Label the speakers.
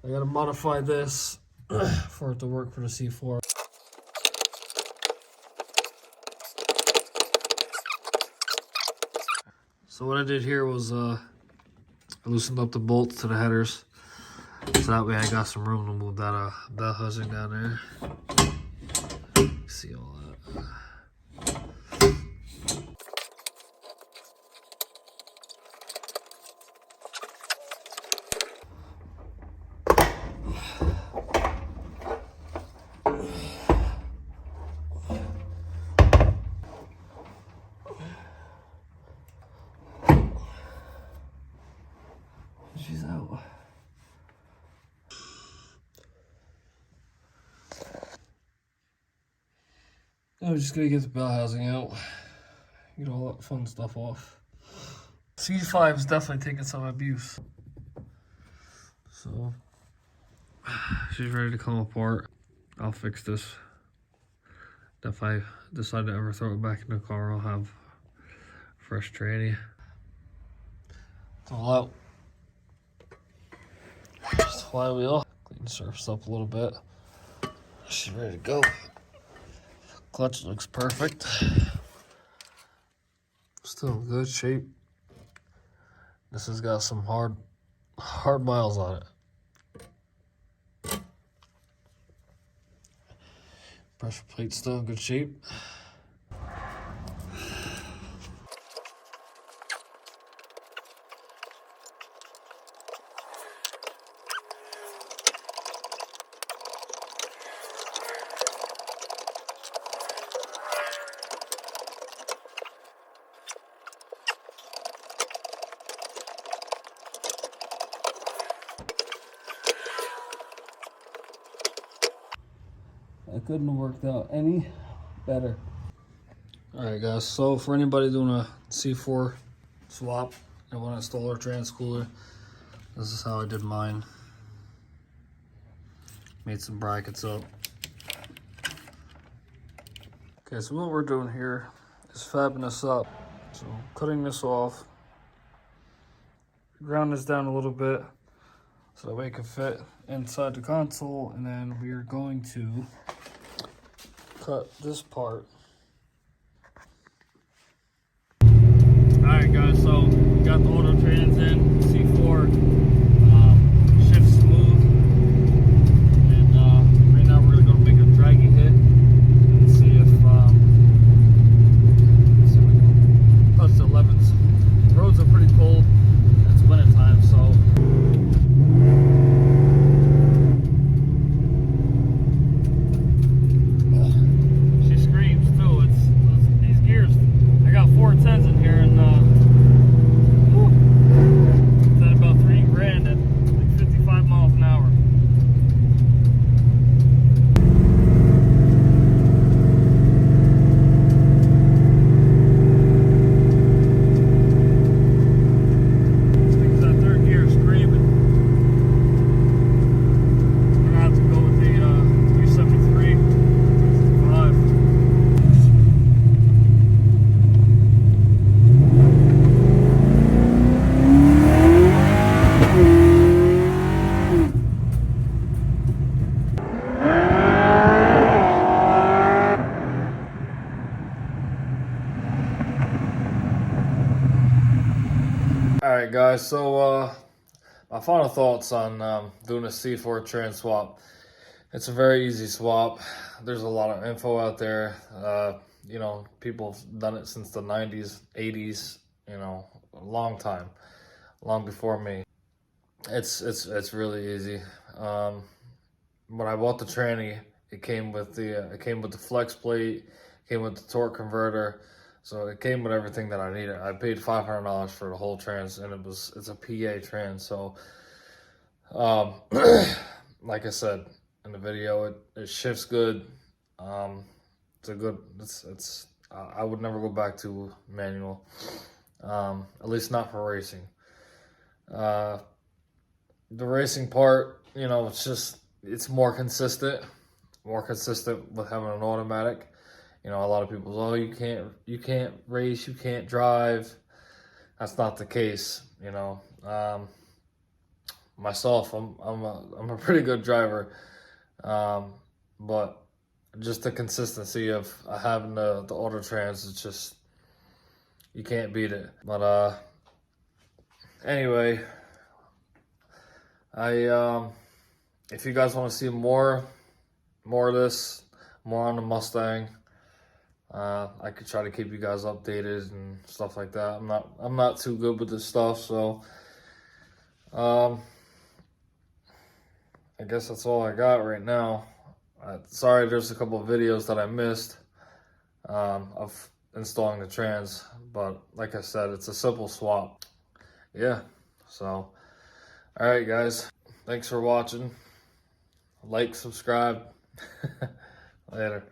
Speaker 1: I gotta modify this for it to work for the C4. So what I did here was I loosened up the bolts to the headers, so that way I got some room to move that housing down there. See all that. She's out. I'm just gonna get the bell housing out, get all that fun stuff off. C5 is definitely taking some abuse. So she's ready to come apart. I'll fix this. If I decide to ever throw it back in the car, I'll have fresh tranny. It's all out. Just flywheel. Clean the surface up a little bit. She's ready to go. Clutch looks perfect. Still in good shape. This has got some hard miles on it. Pressure plate still in good shape. That couldn't have worked out any better. Alright guys, so for anybody doing a C4 swap and want to install our trans cooler, this is how I did mine. Made some brackets up. Okay, so what we're doing here is fabbing this up. So cutting this off, ground this down a little bit so that way it can fit inside the console, and then we are going to cut this part. Alright guys, so we got the auto trans in, C4 shifts smooth, and right now we're going to make a draggy hit and see if we can touch the 11s. The roads are pretty cold, it's winter time, so alright guys, so my final thoughts on doing a C4 trans swap. It's a very easy swap. There's a lot of info out there. You know, people have done it since the 90s, 80s, you know, a long time, long before me. It's really easy. When I bought the tranny, it came with the flex plate, came with the torque converter. So it came with everything that I needed. I paid $500 for the whole trans, and it's a PA trans. So, like I said in the video, it shifts good. It's a good. I would never go back to manual, at least not for racing. The racing part, you know, it's more consistent with having an automatic. You know, a lot of people say, oh, you can't race, you can't drive. That's not the case, you know. myself, I'm a pretty good driver, but just the consistency of having the auto trans, it's just, you can't beat it. But anyway, if you guys want to see more of this, more on the Mustang, I could try to keep you guys updated and stuff like that. I'm not too good with this stuff, so I guess that's all I got right now. Sorry, there's a couple of videos that I missed of installing the trans, but like I said, it's a simple swap. Yeah, so all right, guys, thanks for watching. Like, subscribe. Later.